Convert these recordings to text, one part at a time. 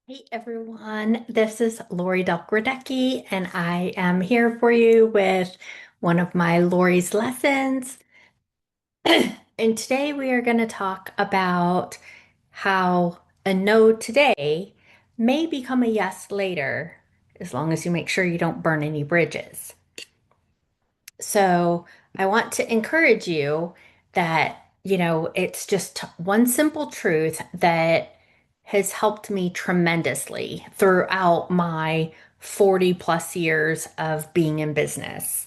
Hey everyone, this is Lori Delgradecki, and I am here for you with one of my Lori's lessons. And today we are going to talk about how a no today may become a yes later, as long as you make sure you don't burn any bridges. So I want to encourage you that, it's just one simple truth that has helped me tremendously throughout my 40 plus years of being in business.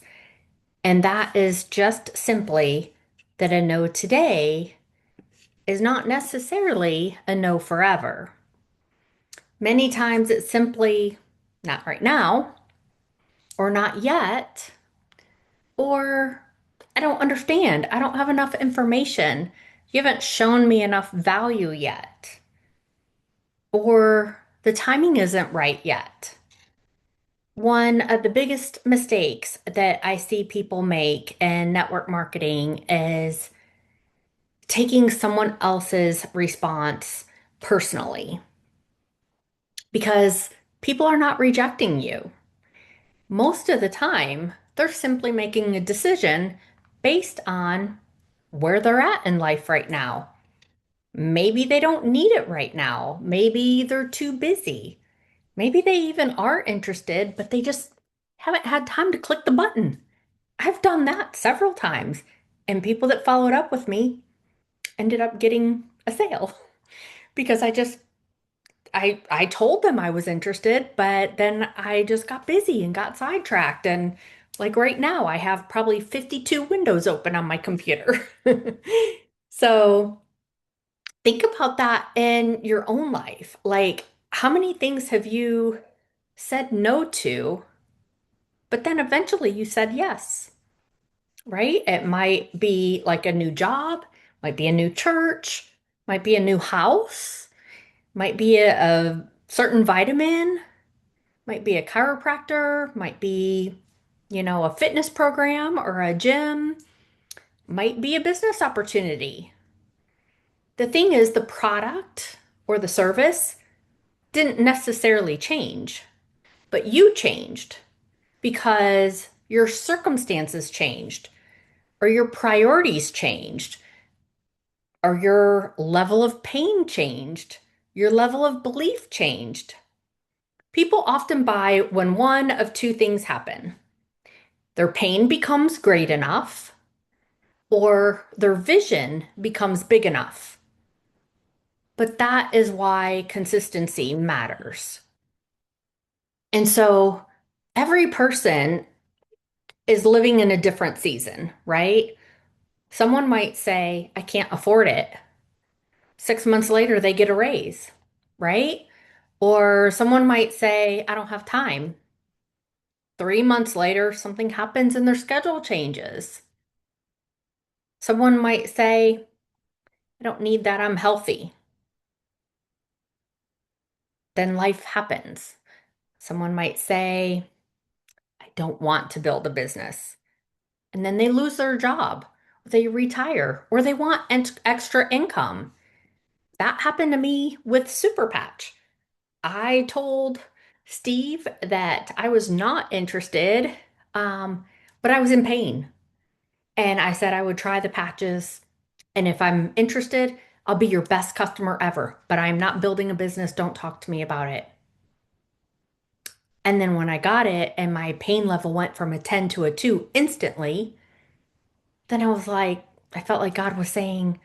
And that is just simply that a no today is not necessarily a no forever. Many times it's simply not right now or not yet or I don't understand. I don't have enough information. You haven't shown me enough value yet. Or the timing isn't right yet. One of the biggest mistakes that I see people make in network marketing is taking someone else's response personally because people are not rejecting you. Most of the time, they're simply making a decision based on where they're at in life right now. Maybe they don't need it right now. Maybe they're too busy. Maybe they even are interested, but they just haven't had time to click the button. I've done that several times, and people that followed up with me ended up getting a sale because I told them I was interested, but then I just got busy and got sidetracked. And like right now, I have probably 52 windows open on my computer. So think about that in your own life. Like, how many things have you said no to, but then eventually you said yes, right? It might be like a new job, might be a new church, might be a new house, might be a certain vitamin, might be a chiropractor, might be, a fitness program or a gym, might be a business opportunity. The thing is, the product or the service didn't necessarily change, but you changed because your circumstances changed, or your priorities changed, or your level of pain changed, your level of belief changed. People often buy when one of two things happen. Their pain becomes great enough, or their vision becomes big enough. But that is why consistency matters. And so every person is living in a different season, right? Someone might say, I can't afford it. 6 months later, they get a raise, right? Or someone might say, I don't have time. 3 months later, something happens and their schedule changes. Someone might say, I don't need that, I'm healthy. Then life happens. Someone might say, I don't want to build a business. And then they lose their job, or they retire, or they want extra income. That happened to me with Super Patch. I told Steve that I was not interested, um, but I was in pain. And I said I would try the patches. And if I'm interested, I'll be your best customer ever. But I'm not building a business. Don't talk to me about it. And then when I got it and my pain level went from a 10 to a 2 instantly, then I was like, I felt like God was saying,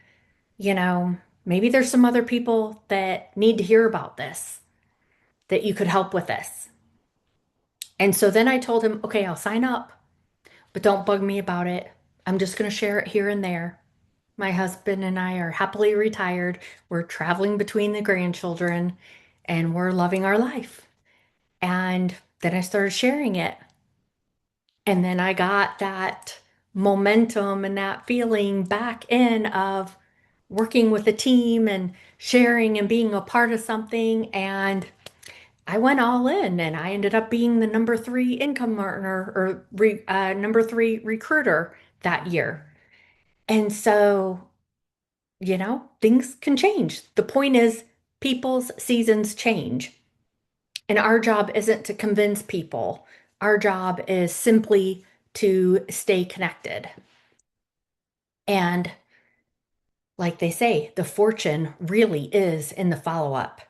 maybe there's some other people that need to hear about this, that you could help with this. And so then I told him, okay, I'll sign up, but don't bug me about it. I'm just going to share it here and there. My husband and I are happily retired. We're traveling between the grandchildren and we're loving our life. And then I started sharing it. And then I got that momentum and that feeling back in of working with a team and sharing and being a part of something. And I went all in and I ended up being the number three income earner or number three recruiter that year. And so, things can change. The point is, people's seasons change. And our job isn't to convince people. Our job is simply to stay connected. And like they say, the fortune really is in the follow-up.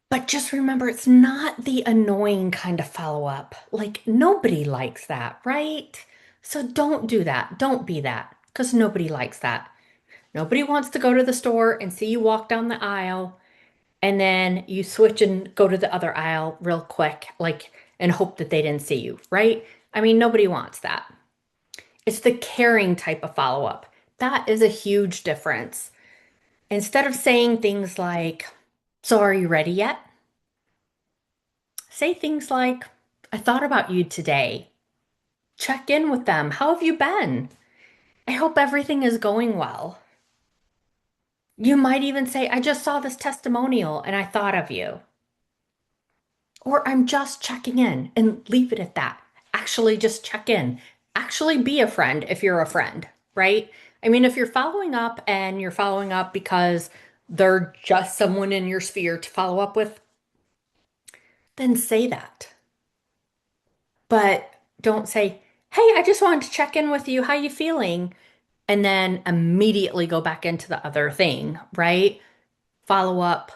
But just remember, it's not the annoying kind of follow-up. Like, nobody likes that, right? So don't do that. Don't be that, because nobody likes that. Nobody wants to go to the store and see you walk down the aisle and then you switch and go to the other aisle real quick, like, and hope that they didn't see you, right? I mean, nobody wants that. It's the caring type of follow-up. That is a huge difference. Instead of saying things like, "So are you ready yet?" Say things like, "I thought about you today." Check in with them. "How have you been? I hope everything is going well." You might even say, "I just saw this testimonial and I thought of you." Or, "I'm just checking in," and leave it at that. Actually, just check in. Actually, be a friend if you're a friend, right? I mean, if you're following up and you're following up because they're just someone in your sphere to follow up with, then say that. But don't say, "Hey, I just wanted to check in with you. How you feeling?" And then immediately go back into the other thing, right? Follow up.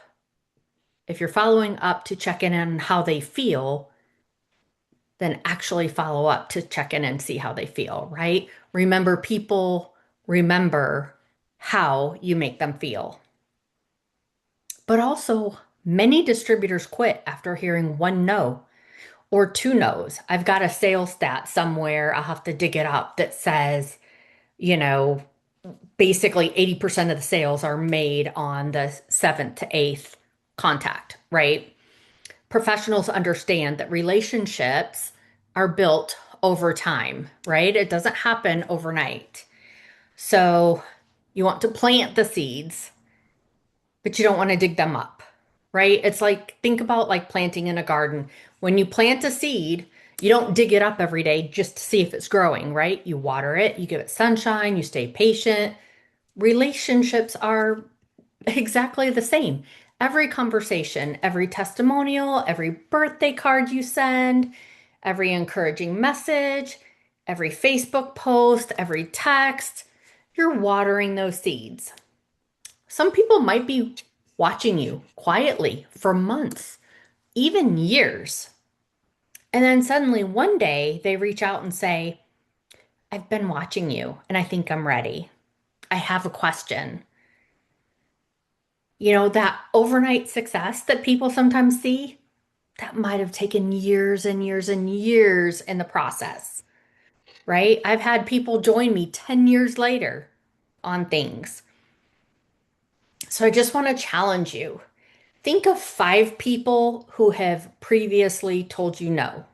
If you're following up to check in on how they feel, then actually follow up to check in and see how they feel, right? Remember, people remember how you make them feel. But also, many distributors quit after hearing one no or two no's. I've got a sales stat somewhere, I'll have to dig it up, that says, you know, basically 80% of the sales are made on the seventh to eighth contact, right? Professionals understand that relationships are built over time, right? It doesn't happen overnight. So you want to plant the seeds, but you don't want to dig them up, right? It's like, think about like planting in a garden. When you plant a seed, you don't dig it up every day just to see if it's growing, right? You water it, you give it sunshine, you stay patient. Relationships are exactly the same. Every conversation, every testimonial, every birthday card you send, every encouraging message, every Facebook post, every text, you're watering those seeds. Some people might be watching you quietly for months, even years. And then suddenly one day they reach out and say, "I've been watching you and I think I'm ready. I have a question." You know, that overnight success that people sometimes see, that might have taken years and years and years in the process, right? I've had people join me 10 years later on things. So I just want to challenge you. Think of 5 people who have previously told you no.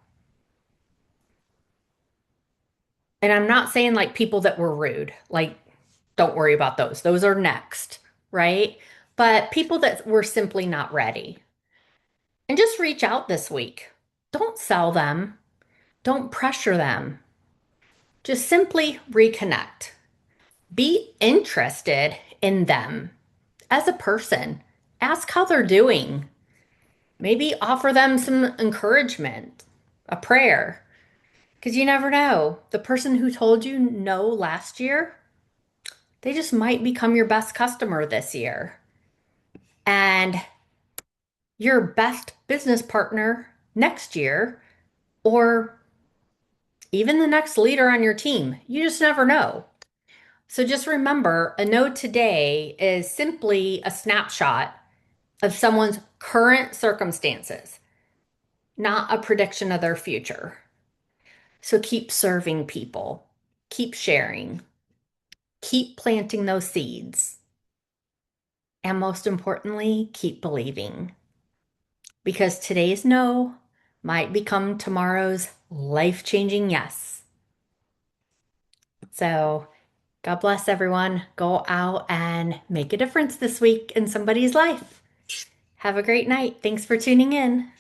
And I'm not saying like people that were rude, like, don't worry about those. Those are next, right? But people that were simply not ready. And just reach out this week. Don't sell them. Don't pressure them. Just simply reconnect. Be interested in them as a person. Ask how they're doing. Maybe offer them some encouragement, a prayer, because you never know. The person who told you no last year, they just might become your best customer this year. And your best business partner next year, or even the next leader on your team. You just never know. So just remember, a no today is simply a snapshot of someone's current circumstances, not a prediction of their future. So keep serving people, keep sharing, keep planting those seeds, and most importantly, keep believing. Because today's no might become tomorrow's life-changing yes. So God bless everyone. Go out and make a difference this week in somebody's life. Have a great night. Thanks for tuning in.